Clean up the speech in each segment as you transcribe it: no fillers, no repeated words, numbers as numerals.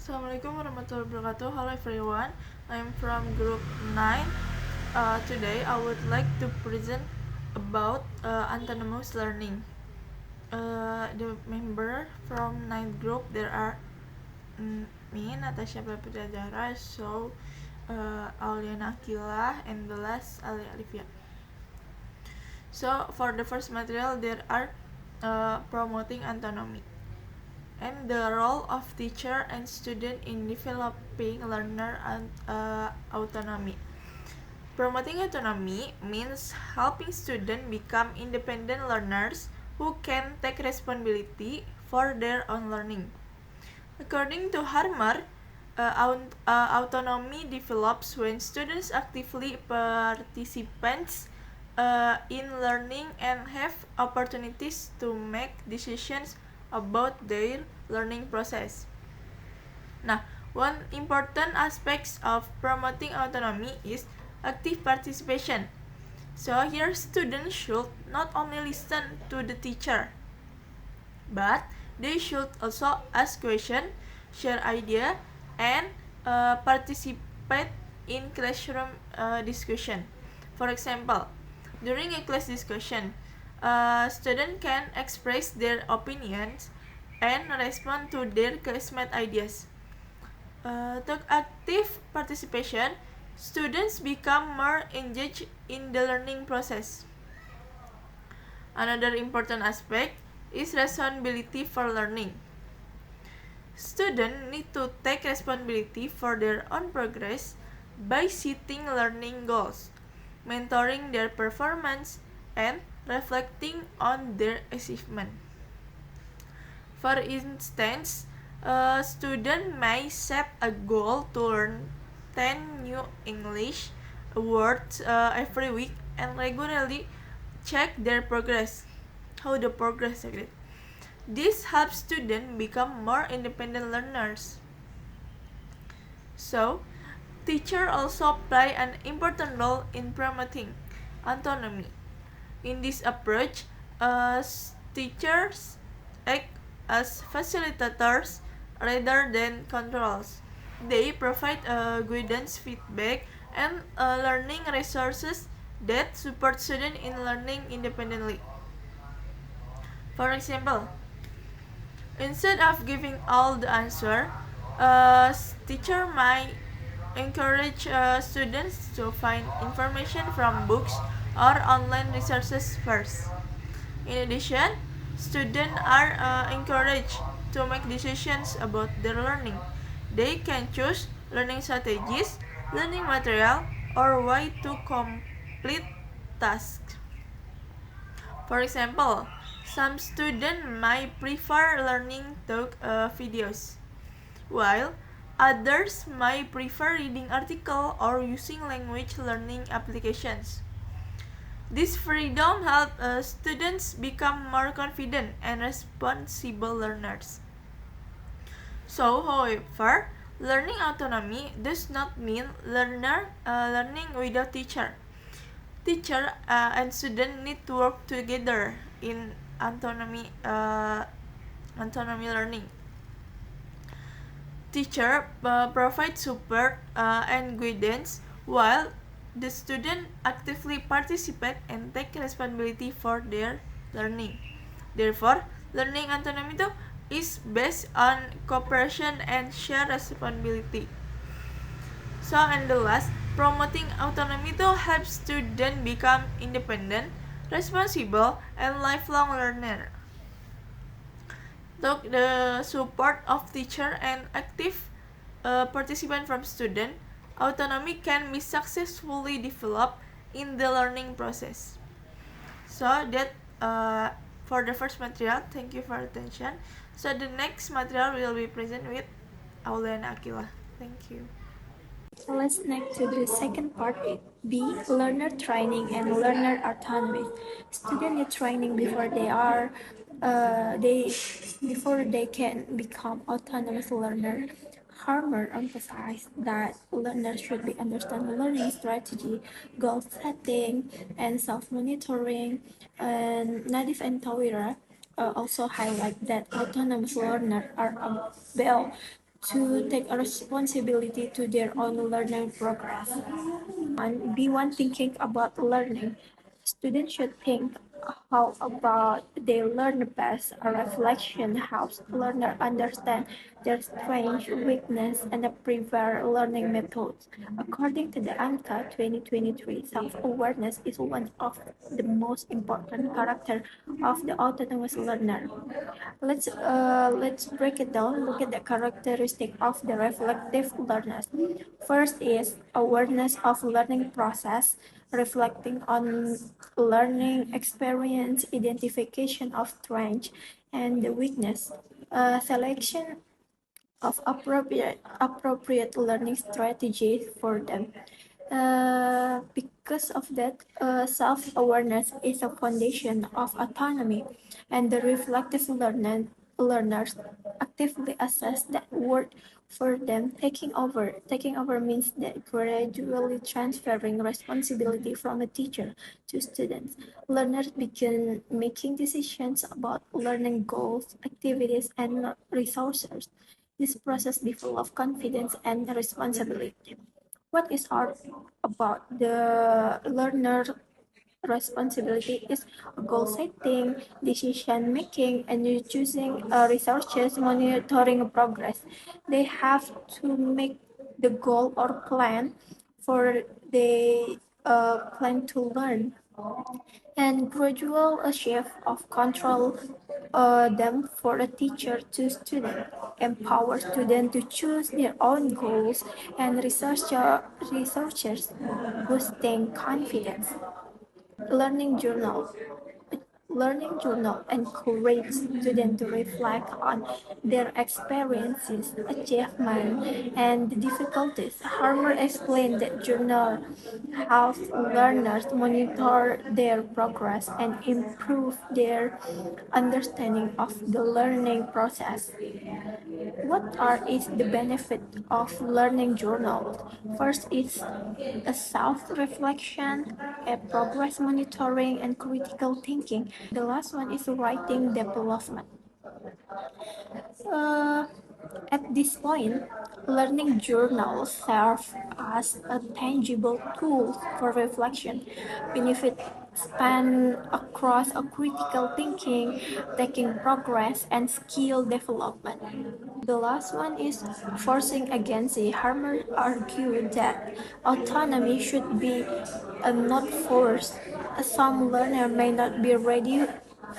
Assalamualaikum warahmatullahi wabarakatuh. Hello everyone, I'm from group 9. Today I would like to present about autonomous learning. The member from 9th group, there are me, Natasha Pradjara, Auliana Akila, and the last Alia Alivia. So for the first material, there are promoting autonomy and the role of teacher and student in developing learner autonomy. Promoting autonomy means helping students become independent learners who can take responsibility for their own learning. According to Harmer, autonomy develops when students actively participants in learning and have opportunities to make decisions about their learning process. Nah, one important aspect of promoting autonomy is active participation. So here students should not only listen to the teacher, but they should also ask questions, share ideas, and participate in classroom discussion. For example, during a class discussion, students can express their opinions and respond to their classmates' ideas. Through active participation, students become more engaged in the learning process. Another important aspect is responsibility for learning. Students need to take responsibility for their own progress by setting learning goals, mentoring their performance, and reflecting on their achievement. For instance, a student may set a goal to learn 10 new English words every week and regularly check their progress. How the progress is. This helps students become more independent learners. So, teachers also play an important role in promoting autonomy. In this approach, teachers act as facilitators rather than controllers. They provide guidance, feedback, and learning resources that support students in learning independently. For example, instead of giving all the answer, a teacher might encourage students to find information from books or online resources first. In addition, students are encouraged to make decisions about their learning. They can choose learning strategies, learning material, or way to complete tasks. For example, some students might prefer learning through videos, while others might prefer reading articles or using language learning applications. This freedom helps students become more confident and responsible learners. So, however, learning autonomy does not mean learning without teacher. Teacher and student need to work together in autonomy learning. Teacher provide support and guidance while the student actively participate and take responsibility for their learning. Therefore, learning autonomy is based on cooperation and shared responsibility. So, and the last, promoting autonomy helps students become independent, responsible, and lifelong learner. Through the support of teacher and active participant from student, autonomy can be successfully developed in the learning process. So that for the first material, thank you for attention. So the next material will be present with Auliana Akila. Thank you. Let's next to the second part, B, learner training and learner autonomy. Student need training before they can become autonomous learner. Harmer emphasized that learners should be understand learning strategy, goal setting, and self-monitoring. And Nadif and Tawira also highlight that autonomous learners are able to take a responsibility to their own learning progress. Be one thinking about learning. Students should think how about they learn best. A reflection helps learner understand their strengths, weakness, and the preferred learning methods. According to the ANCA 2023, self-awareness is one of the most important character of the autonomous learner. Let's break it down. Look at the characteristic of the reflective learners. First is awareness of learning process, reflecting on learning experience, identification of strength and the weakness, selection of appropriate learning strategies for them. Because of that, self-awareness is a foundation of autonomy, and the reflective learners actively assess that work for them. Taking over means that gradually transferring responsibility from a teacher to students. Learners begin making decisions about learning goals, activities, and resources. This process develops confidence and responsibility. What is art about the learner responsibility is goal setting, decision making, and choosing researches, monitoring progress. They have to make the goal or plan for the plan to learn and gradual shift of control them for a teacher to student, empower students to choose their own goals and researchers boosting confidence. Learning journal Learning journal encourages students to reflect on their experiences, achievements, and difficulties. Harmer explained that journal helps learners monitor their progress and improve their understanding of the learning process. What are is the benefit of learning journals? First is a self-reflection, a progress monitoring, and critical thinking. The last one is writing development. Uh, at this point, learning journals serve as a tangible tool for reflection. Benefits span across a critical thinking, taking progress, and skill development. The last one is forcing agency. Harmer argued that autonomy should be not forced. Some learner may not be ready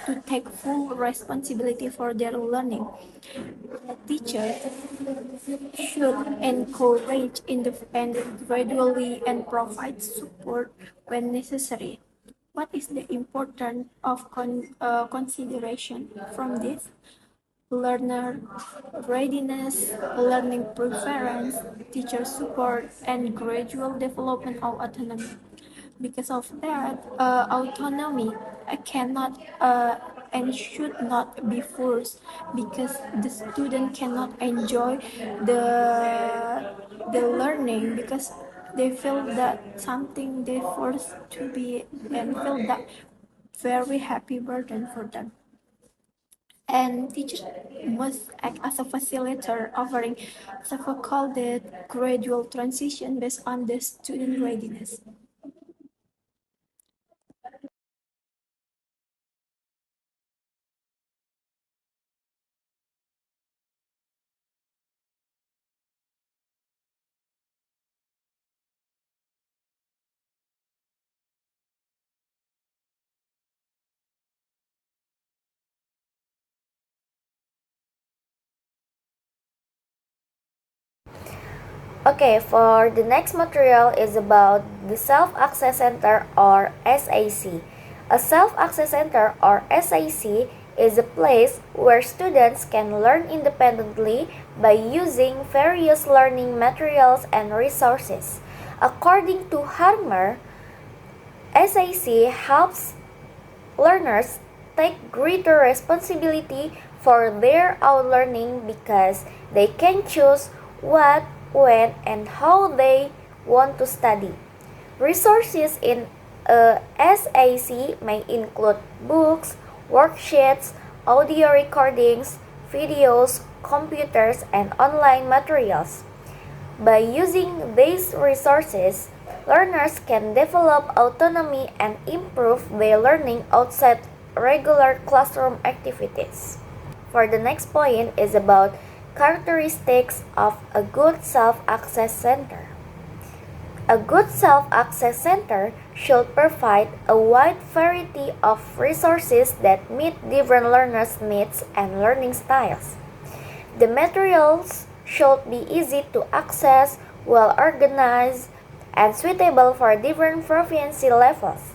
to take full responsibility for their learning. A teacher should encourage independence gradually and provide support when necessary. What is the importance of consideration from this? Learner readiness, learning preference, teacher support, and gradual development of autonomy. Because of that, autonomy cannot and should not be forced because the student cannot enjoy the learning because they feel that something they forced to be and feel that very happy burden for them. And teachers must act as a facilitator, offering so-called gradual transition based on the student readiness. Okay, for the next material is about the Self-Access Center or SAC. A Self-Access Center or SAC is a place where students can learn independently by using various learning materials and resources. According to Harmer, SAC helps learners take greater responsibility for their own learning because they can choose what, when, and how they want to study. Resources in a SAC may include books, worksheets, audio recordings, videos, computers, and online materials. By using these resources, learners can develop autonomy and improve their learning outside regular classroom activities. For the next point is about characteristics of a good self-access center. A good self-access center should provide a wide variety of resources that meet different learners' needs and learning styles. The materials should be easy to access, well organized, and suitable for different proficiency levels.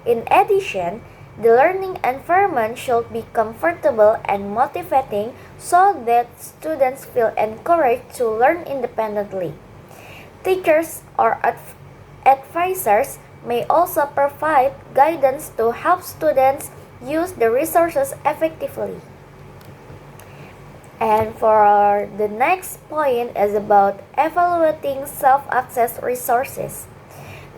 In addition, the learning environment should be comfortable and motivating so that students feel encouraged to learn independently. Teachers or advisors may also provide guidance to help students use the resources effectively. And for the next point is about evaluating self-access resources.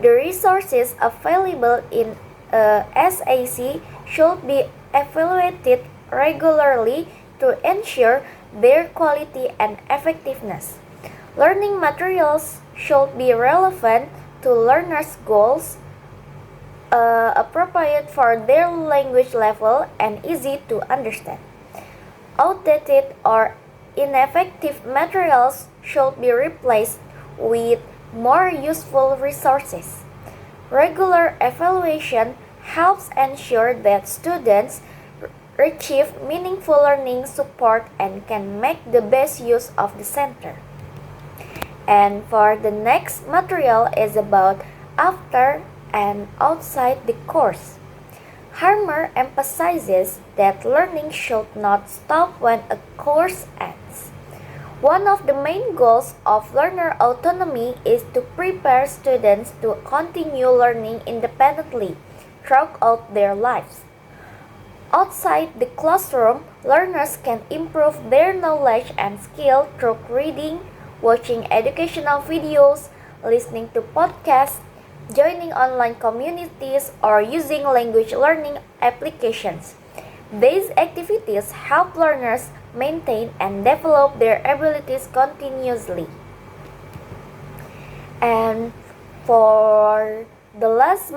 The resources available in SAC should be evaluated regularly to ensure their quality and effectiveness. Learning materials should be relevant to learners' goals, appropriate for their language level, and easy to understand. Outdated or ineffective materials should be replaced with more useful resources. Regular evaluation helps ensure that students receive meaningful learning support and can make the best use of the center. And for the next material is about after and outside the course. Harmer emphasizes that learning should not stop when a course ends. One of the main goals of learner autonomy is to prepare students to continue learning independently throughout their lives. Outside the classroom, learners can improve their knowledge and skill through reading, watching educational videos, listening to podcasts, joining online communities, or using language learning applications. These activities help learners maintain and develop their abilities continuously. And for the last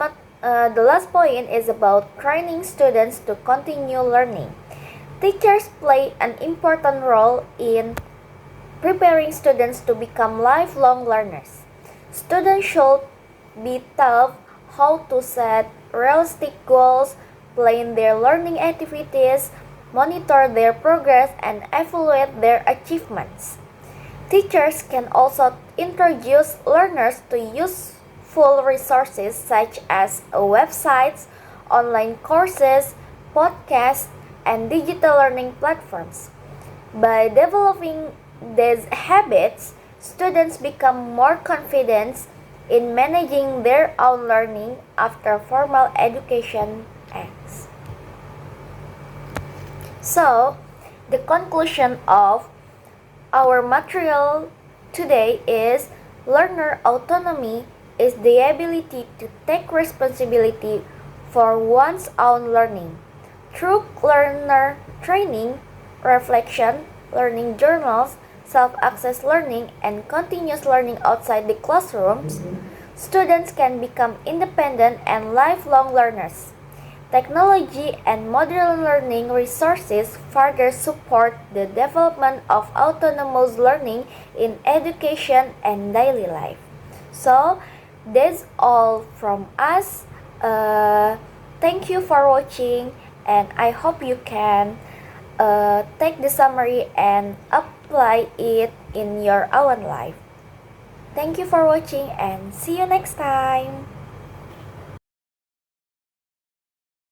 point is about training students to continue learning. Teachers play an important role in preparing students to become lifelong learners. Students should be taught how to set realistic goals, plan their learning activities, monitor their progress, and evaluate their achievements. Teachers can also introduce learners to useful resources such as websites, online courses, podcasts, and digital learning platforms. By developing these habits, students become more confident in managing their own learning after formal education ends. So, the conclusion of our material today is learner autonomy is the ability to take responsibility for one's own learning. Through learner training, reflection, learning journals, self-access learning, and continuous learning outside the classrooms, students can become independent and lifelong learners. Technology and modern learning resources further support the development of autonomous learning in education and daily life. So, that's all from us. Thank you for watching, and I hope you can take the summary and apply it in your own life. Thank you for watching and see you next time.